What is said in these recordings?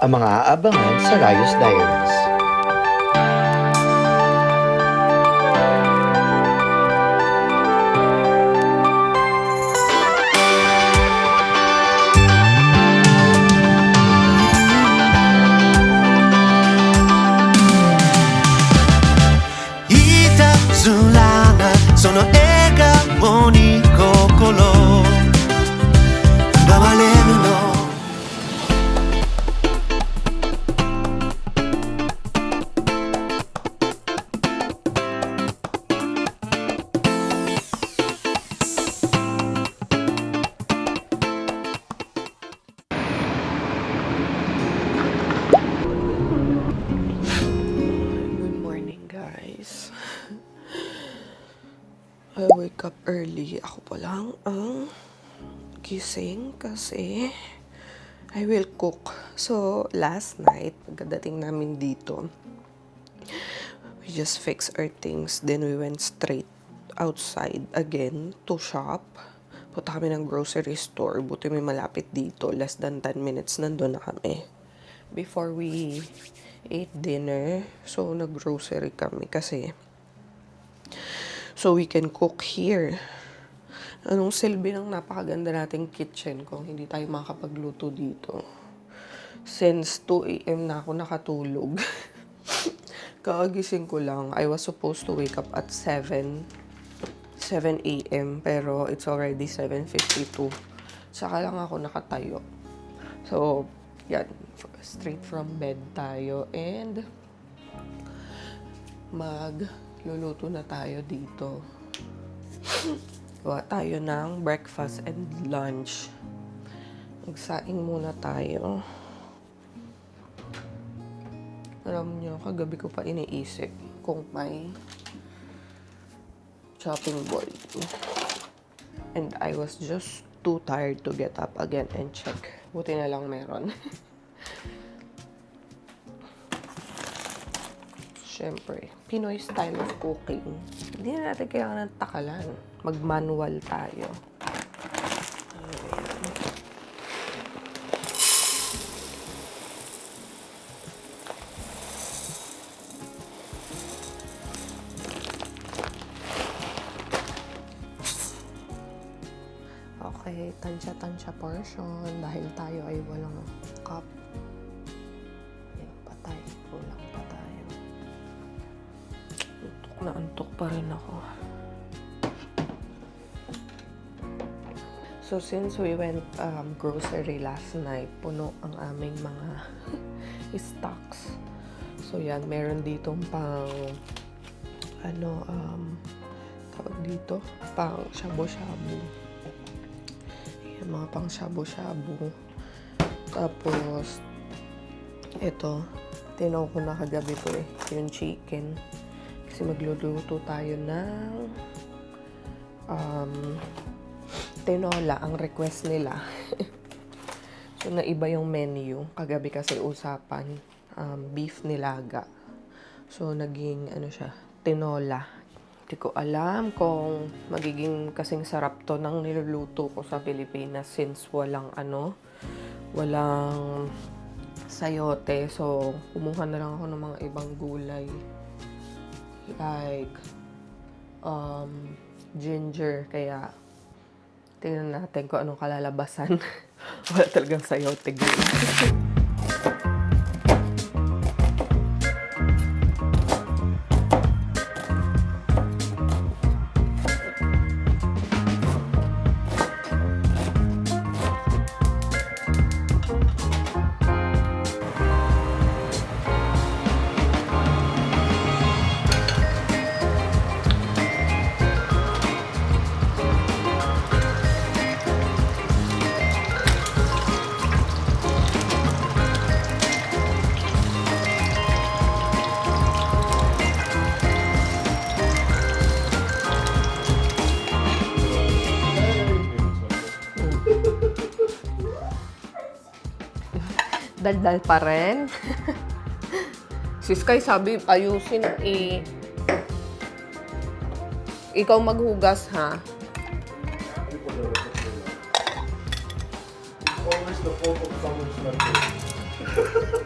ang mga aabangan sa Rayos Diaries. I wake up early. Ako pa lang ang gising kasi I will cook. So, last night, pagdating namin dito, we just fixed our things. Then we went straight outside again to shop. Punta kami ng grocery store. Buti may malapit dito. Less than 10 minutes nandun na kami. Before we ate dinner, so nag-grocery kami kasi so we can cook here. Anong silbi ng napakaganda nating kitchen kung hindi tayo makakapagluto dito? Since 2 a.m. na ako nakatulog. Kakagising ko lang. I was supposed to wake up at 7 a.m. pero it's already 7:52. Saka lang ako nakatayo. So, yan. Straight from bed tayo and magluluto na tayo dito. Gawa tayo ng breakfast and lunch. Magsaing muna tayo. Alam niyo, kagabi ko pa iniisip kung may chopping board. And I was just too tired to get up again and check. Buti na lang meron. Siyempre, Pinoy style of cooking. Hindi na natin kailangan ng takalan. Mag-manual tayo. Okay, tansya-tansya portion dahil tayo ay walang cup. Ayan, patay. Kulang pa tayo. Antok na antok pa rin ako. So, since we went grocery last night, puno ang aming mga stocks. So, yan. Meron ditong pang tawag dito? Pang shabu-shabu. Yan, mga pang shabu-shabu. Tapos, ito. Tinaw ko na kagabi to yung chicken. Kasi magluluto tayo ng tinola, ang request nila. So, naiba yung menu. Kagabi kasi usapan, beef nilaga. So, naging, tinola. Hindi ko alam kung magiging kasing sarap to ng niluluto ko sa Pilipinas since walang sayote. So, kumuha na lang ako ng mga ibang gulay. Like, ginger. Kaya, tingnan natin kung anong kalalabasan. Wala talagang sayote. Daldal pa rin. Si Sky sabi, ayusin ikaw maghugas, ha? Always the fault of someone's not good.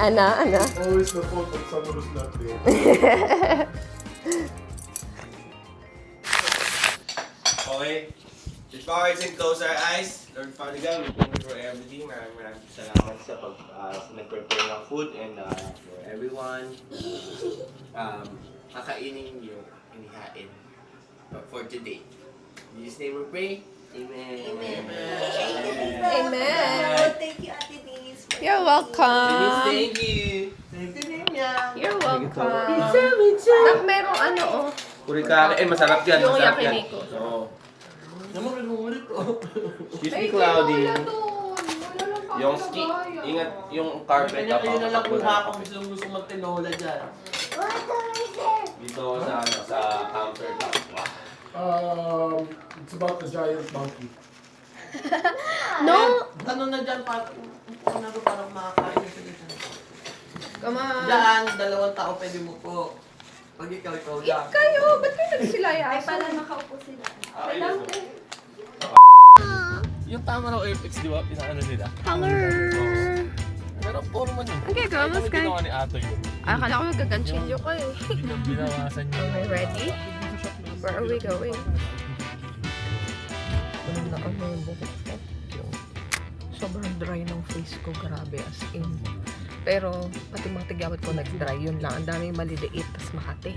Ana. Always the fault of someone who's not there. Okay. Before I close our eyes, Lord Father God, we thank you for everything. Maraming salamat sa nag-prepare ng food and for everyone. Kakainin yung inihain for today. In Jesus' name we pray. Amen. Amen. Thank you, Ate Denise. You're welcome. Thank you. You're welcome. Nak, merong ano, oh. Kurikake. Masarap yan. Yung Masarap yan. yakiniku. Oo. Excuse me, Cloudy. Yung ski, ingat yung carpet Kanya kayo na lang kung kapag- kung gusto magtinola dyan. Dito sa countertop. It's about the giant monkey. No! Ano na dyan, parang makakain na sila dyan. Come on. Dyan, 2 tao pwede mo po. Pag ikaw lang. Kayo, ba't kayo nagsilayasan? Ay, pala nakaupo sila. Yung tama raw Apex, di ba? Pinaano nila. Color! Pero puro man yun. Okay, go, Ito let's yung go. ginawa ni Atoy yun. Akala ko nagkaganchilyo ko eh. Binawasan niya. Am I ready? Where are we going? Ano na ano yung buhok ko? Sobrang dry ng face ko, grabe as in. Pero pati mga tigyawat ko nag-dry, yun lang. Ang dami maliliit, tas makati.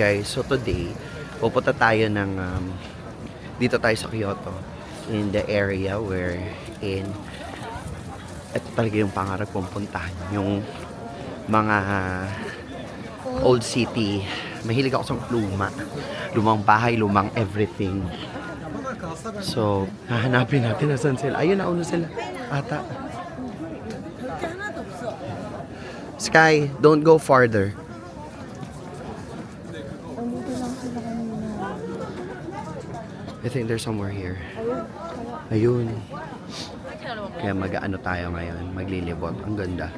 Guys, so today, pupunta tayo ng, dito tayo sa Kyoto, in the area where ito talaga yung pangarap kong puntahan, yung mga old city. Mahilig ako sa lumang bahay, lumang everything. So, hahanapin natin nasan sila. Ayun, nauna sila. Ata. Sky, don't go farther. I think there's somewhere here. Ayun. Kaya mag-ano tayo ngayon, maglilibot. Ang ganda.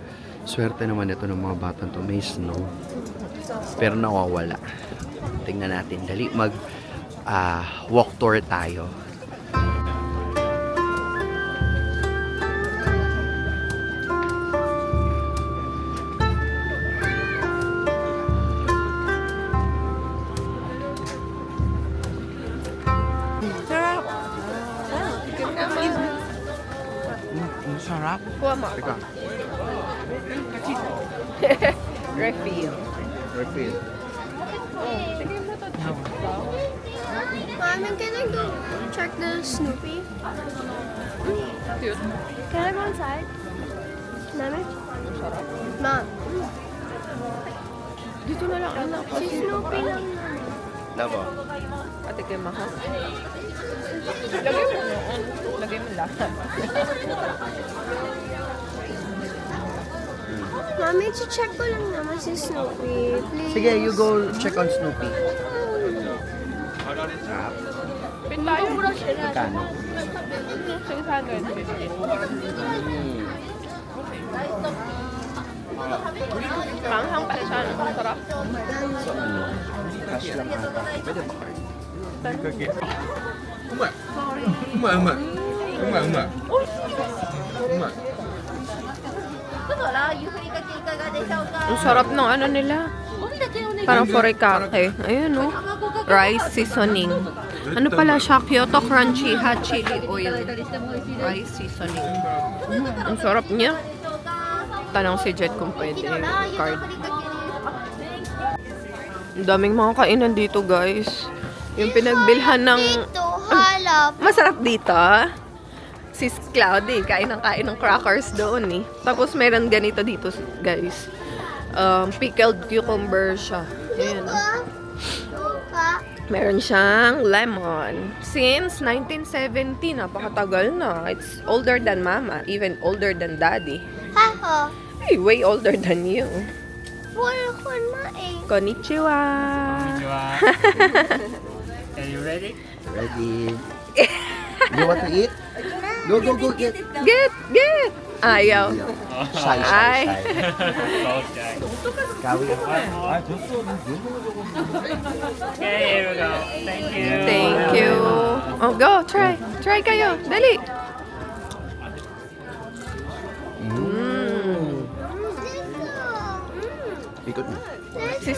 Swerte naman ito ng mga batang to. May snow. Pero nawawala. Tingnan natin. Dali walk tour tayo. Ang sarap. Kuha mo. Teka. Refill. Refill. Mom, can I go check the Snoopy? Cute. Can I go inside? Mami? Mom. Dito na lang anak. Si Snoopy lang. Labo. Ate kay Maha. Lagay mo noon. Lagay mo lahat. Mami, check ko lang naman si Snoopy. Please. Sige, you go check on Snoopy. Sarap. Pintayo mo na siya. Magkano? 650. Manghang pala siya. Sarap. So ano? Cash lang ata. Pwede ba card? Ang sarap ng ano nila. Parang furikake. Ayan o. Rice seasoning. Ano pala siya? Kyoto Crunchy Hot Chili Oil. Rice seasoning. Ang sarap niya. Tanong si Jet kung pwede card. Ang daming mga kainan dito, guys. Yung pinagbilhan ng... Halap. Masarap dito. Si Cloudy, kain ng crackers doon eh. Tapos meron ganito dito, guys. Pickled cucumber siya. Ayan. Meron siyang lemon. Since 1970, napakatagal na. It's older than mama, even older than daddy. Haha. Hey, way older than you. Wala ko na eh. Konnichiwa! Are you ready? Ready? You want to eat? Go, go, go, get. Get! Ayaw. Shy, Ay. shy, shy. Bawal guys. Kawi. Okay, here we go. Thank you. Thank you. Oh, go. Try. Try kayo. Dali. Ikot mo. Ito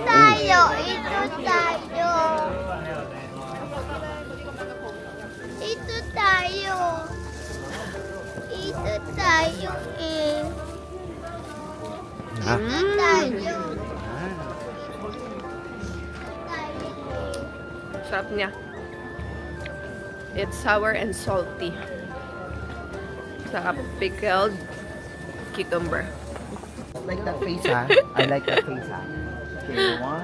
tayo. Ito tayo. Ito tayo. Ito tayo eh. Ha? Ito tayo. Sarap niya. It's sour and salty. Sa pickled cucumber. Like that face, ha? I like that face, ha? Okay, 1,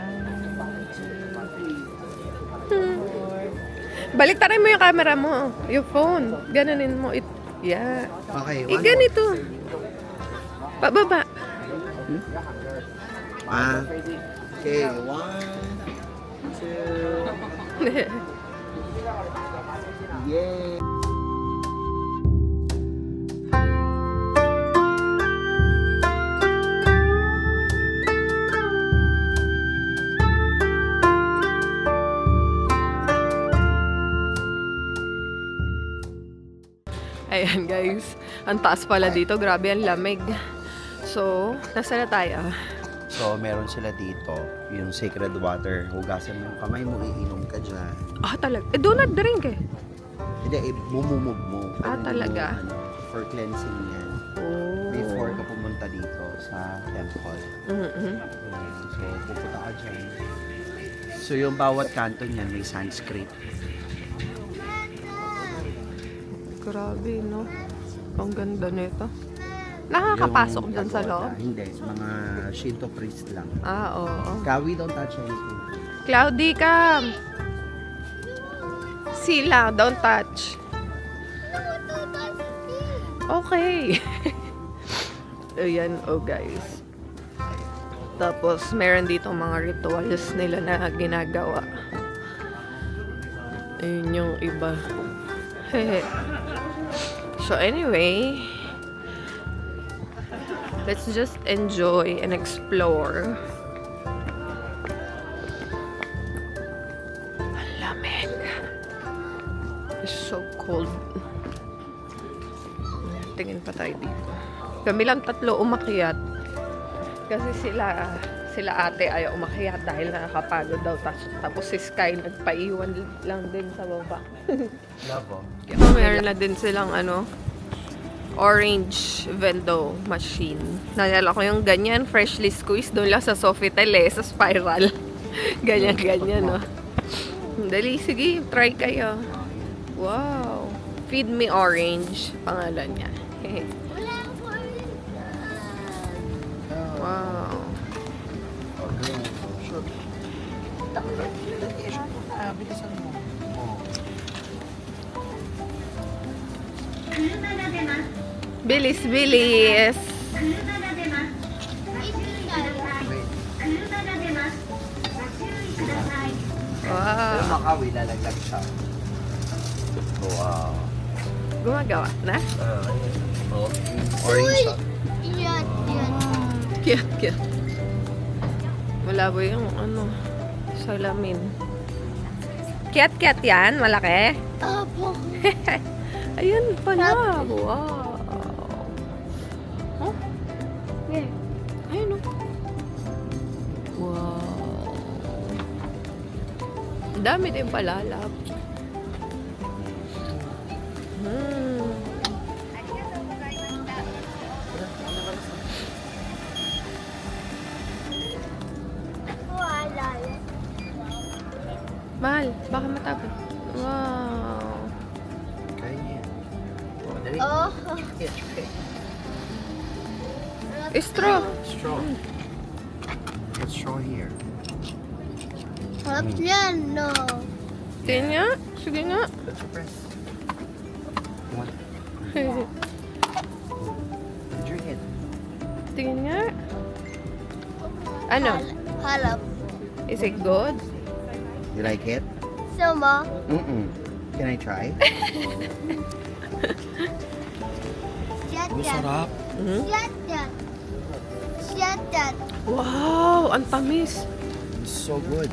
2, 3. Baliktarin mo yung camera mo. Yung phone. Gananin mo. Yeah. Okay, Ganito. Pababa. Okay, 1, 2. Yay! Ayan guys, ang taas pala dito. Grabe ang lamig. So, nasa na tayo? So, meron sila dito, yung sacred water. Hugasan mo yung kamay mo, iinom ka dyan. Ah, talaga? Eh, do not drink eh. Hindi, bumumog mo. Ah, Ganun talaga? yung, for cleansing yan. Oh. Before ka pumunta dito sa temple. Mm-hmm. So, pupunta ka dyan. So, yung bawat kanto niyan may Sanskrit. Grabe, no? Ang ganda nito. Nakakapasok Yung dyan sa pagoda, loob? Hindi, mga Shinto priest lang. Ah, oo. Kawi, don't touch anything. Cloudy, come! Sila, don't touch. Okay. Ayan, oh guys. Tapos, meron dito mga rituals nila na ginagawa. Ayun yung iba. So anyway, let's just enjoy and explore. Ang lamig. It's so cold. Tingin pa tayo dito. Kami lang tatlo umakyat. Kasi sila ate ayaw umakyat dahil nakakapagod daw. Tapos si Sky nagpaiwan lang din sa baba. Love, Meron na din silang orange vendo machine. Nalala ko yung ganyan, freshly squeezed doon lang sa Sofitel sa spiral. Ganyan, no? Dali, sige, try kayo. Wow. Feed me orange, pangalan niya. Wow. Bilis, bilis. Wow. Makawi, lalaglag siya. Wow. Gumagawa na? Orange siya. Yan. Cute. Wala ba yung salamin? Cute yan? Malaki? Opo. Ayun pala. Wow. Oh? Yeah. Ayun oh. Wow. Ang dami din pala, love. Wala. Mahal, baka matapos. Wow. Kaya niya. Dali. Oh. Straw. Straw. Let's straw here. Sarap yan, no. Tingin nga. Sige nga. Let's press. Come on. Drink it. Tingin nga. Ano? Halap. Is it good? You like it? Sama. Can I try? Siyat Oh, yan. sarap. Siyat yan. Siyat yan. Wow, ang tamis. It's so good.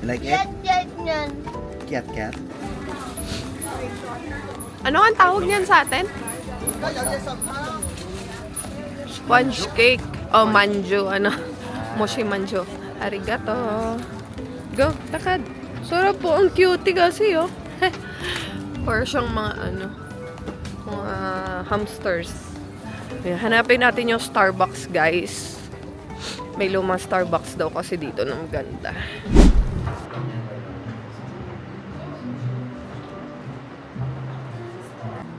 You like it? Siyat yan. Cat cat? Ano ang tawag niyan sa atin? Sponge cake. Oh, manju. Ano? Moshi manju. Arigato. Go, takad. Sarap po. Ang cutie kasi, oh. Or siyang mga, mga hamsters. Ayan, hanapin natin yung Starbucks, guys. May lumang Starbucks daw kasi dito ng ganda.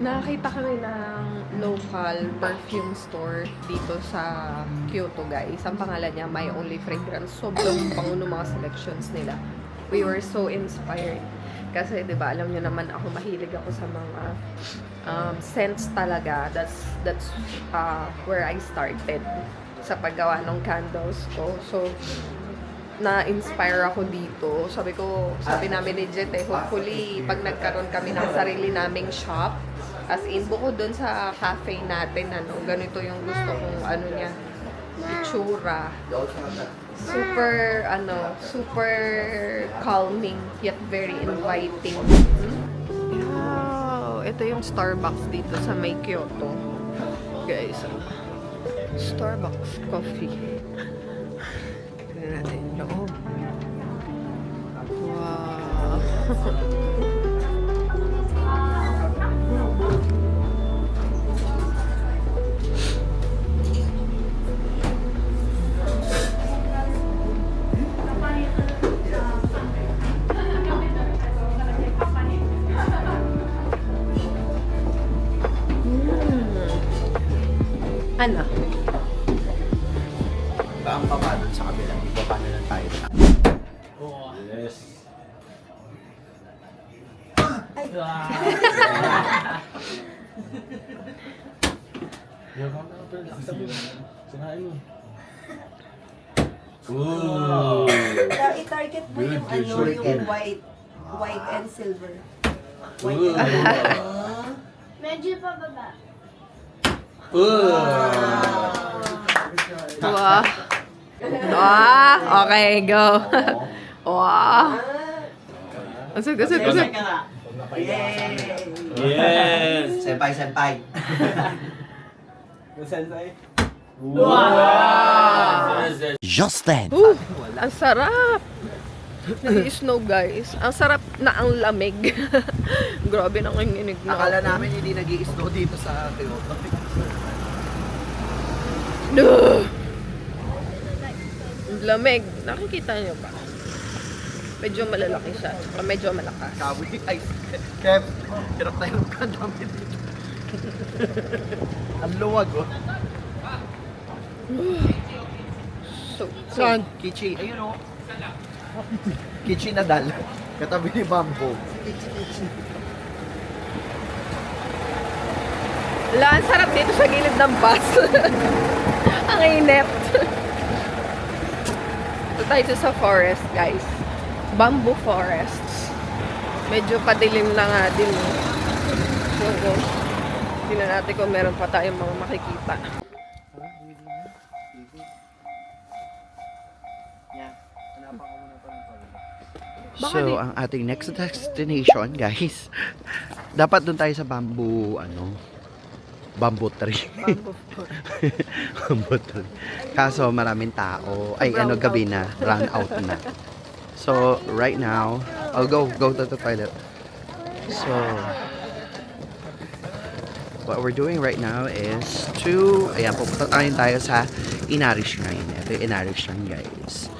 Nakakita kami ng local perfume store dito sa Kyoto, guys. Ang pangalan niya, My Only Fragrance. Sobrang bango ng mga selections nila. We were so inspired. Kasi, di ba, alam niyo naman ako, mahilig ako sa mga scents talaga. That's where I started sa paggawa ng candles ko. So, na-inspire ako dito. Sabi namin ni Jet, hopefully, pag nagkaroon kami ng sarili naming shop, as in, bukod dun sa cafe natin, ganito yung gusto kong, niya, itsura. Super calming, yet very inviting. Wow! Ito yung Starbucks dito sa may Kyoto. Guys, Starbucks coffee. Tignan natin yung loob. Wow! Ano? Ang baba dun sa kabila. Ibaba na lang tayo. Yes. Ooh. I-target mo yung yung white and silver. Ooh. Medyo pa baba. Ooh. Wow. Wow. Okay, go. Wow. Usog. Yes. Senpai, senpai. Wow. Just then. Ang sarap. Nag-snow, guys. Ang sarap na ang lamig. Grabe na kanginig na. Akala namin hindi nag-i-snow dito sa Kyoto. Duh! Ang lamig. Nakikita niyo ba? Medyo malalaki siya. Saka medyo malakas. Kaboy ice. Kev, hirap tayo magkandamit dito. Ang luwag, oh. So, Saan? Kichi. Ayun, oh. Kichi na dal. Katabi ni Bamboo. Wala, ang sarap dito sa gilid ng bus. Ang init. Ito tayo sa forest, guys. Bamboo forests. Medyo padilim na nga din. So, tingnan natin kung meron pa tayong mga makikita. So, ang ating next destination, guys, dapat doon tayo sa bamboo tree. Bamboo forest. Bamboo tree. Kaso maraming tao. Ay, Brown gabi out. na. Run out na. So, right now, I'll go to the toilet. So, what we're doing right now is ayan, pupunta tayo sa Inari Shrine. Ito yung Inari Shrine, guys.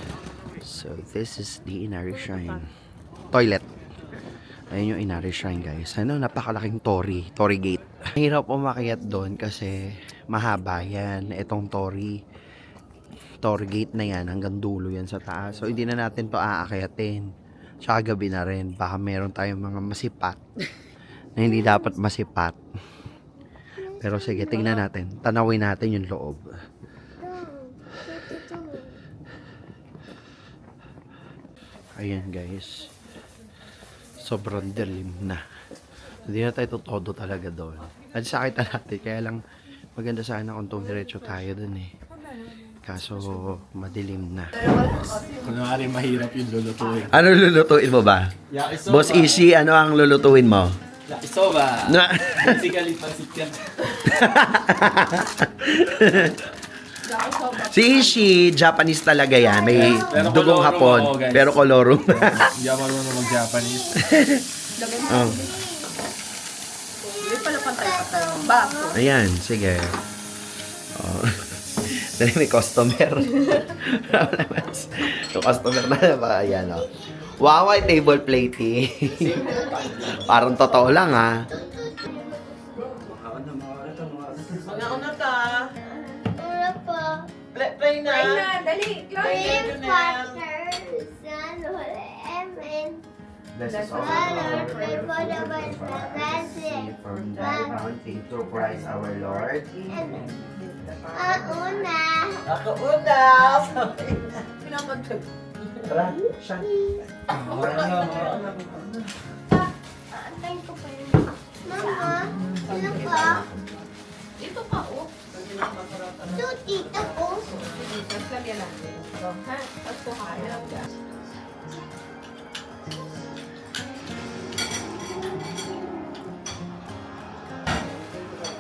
So, this is the Inari Shrine. Toilet. Ayun yung Inari Shrine, guys. Napakalaking torii gate. Mahirap umakyat doon kasi mahaba yan. Itong torii. tour gate na yan, hanggang dulo yan sa taas. So, hindi na natin to aakyatin. Tsaka gabi na rin. Baka meron tayong mga masipat na hindi dapat masipat. Pero sige, tingnan natin. Tanawin natin yung loob. Ayan guys. Sobrang dilim na. Hindi na tayo todo talaga doon. At sakita natin. Kaya lang maganda sana kung tumiretso tayo doon eh. Kaso madilim na. Kunwari mahirap yung lulutuin. Ano lulutuin mo ba? Yakisoba. Boss Ishi, ano ang lulutuin mo? Yakisoba. Na Basically, pansit yan. si Ishi, Japanese talaga yan. May Pero dugong kolorum hapon. ako, guys. Pero kolorum. Hindi ako marunong mag-Japanese. Oh. Hindi pala pantay-pantay ng baso. Ayan, sige. Oh. Dali may customer. Yung customer na ba? Ayan, oh. Wow, ay table plating. Parang totoo lang, ha? Mga ta. Ano po? Play na. Ay na, dali. Green partners. Ano, Emin. This is Father, pray for the ones that blessed. from thy bounty to Christ our Lord. Una. Ako una. Tara, siya. Antayin ko pa yun. Mama, ano ka? Dito pa, oh. Ito, tita ko. Tapos lagyan natin. So, ha? Tapos kuhain.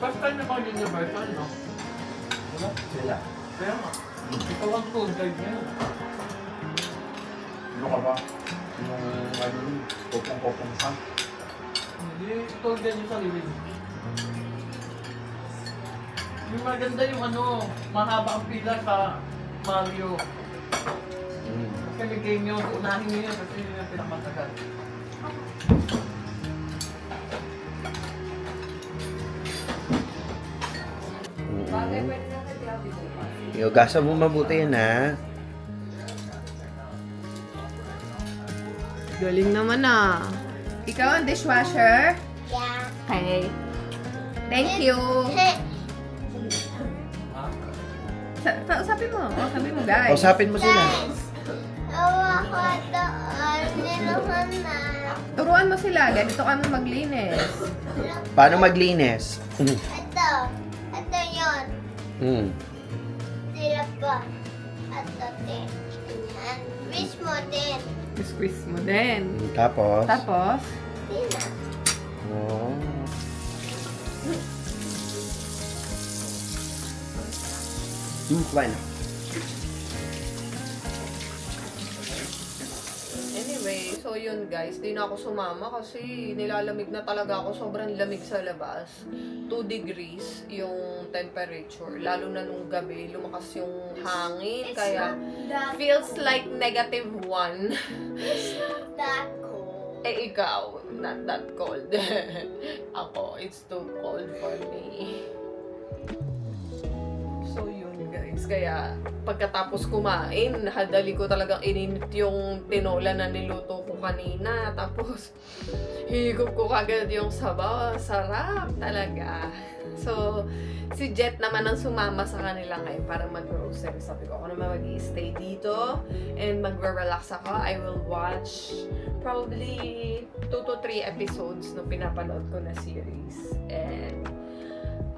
First time na ko yung universal, no? Sila. Kaya nga. Ikaw ang tour guide niya. Ano ka ba? Yung ano yun, kopong-kopong sa. Hindi, tour guide yung sarili. Yung maganda yung ano, mahaba ang pila sa Mario. Kasi may game yun, unahin niyo yun kasi yun yung pinakamatagal. Iugasan mo mabuti yan, ha? Galing naman ah. Ikaw ang dishwasher? Yeah. Okay. Thank you. Kausapin mo. Kausapin mo, guys. Kausapin mo sila. Awa ko doon. Niluhan na. Turuan mo sila. Ganito ka mo maglinis. Paano maglinis? Ito. Ito yun. Hmm. Sila pa. Ito din. Yan. Wish mo din. Squeeze mo din. Tapos? Tapos, Tina. Oh. Kumain na. anyway, so yun guys, di na ako sumama kasi nilalamig na talaga ako. Sobrang lamig sa labas. 2 degrees yung temperature. Lalo na nung gabi, lumakas yung hangin. Kaya feels like -1. That cold. Eh ikaw, not that cold. Ako, it's too cold for me. So yun guys, kaya pagkatapos kumain, hadali ko talagang ininit yung tinola na niluto ko kanina. Tapos higop ko kagad yung sabaw. Sarap talaga. So, si Jet naman ang sumama sa kanila ngayon para mag-grocery. Sabi ko, ako naman mag-i-stay dito and mag-relax ako. I will watch probably 2 to 3 episodes no pinapanood ko na series. And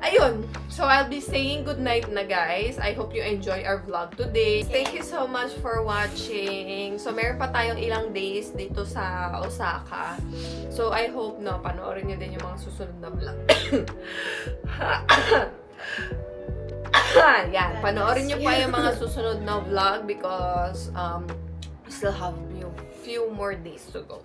ayun, so I'll be saying goodnight na guys. I hope you enjoy our vlog today. Thank you so much for watching. So meron pa tayong ilang days dito sa Osaka. So I hope no, panoorin nyo din yung mga susunod na vlog. Yan, panoorin nyo pa yung mga susunod na vlog because we still have few more days to go.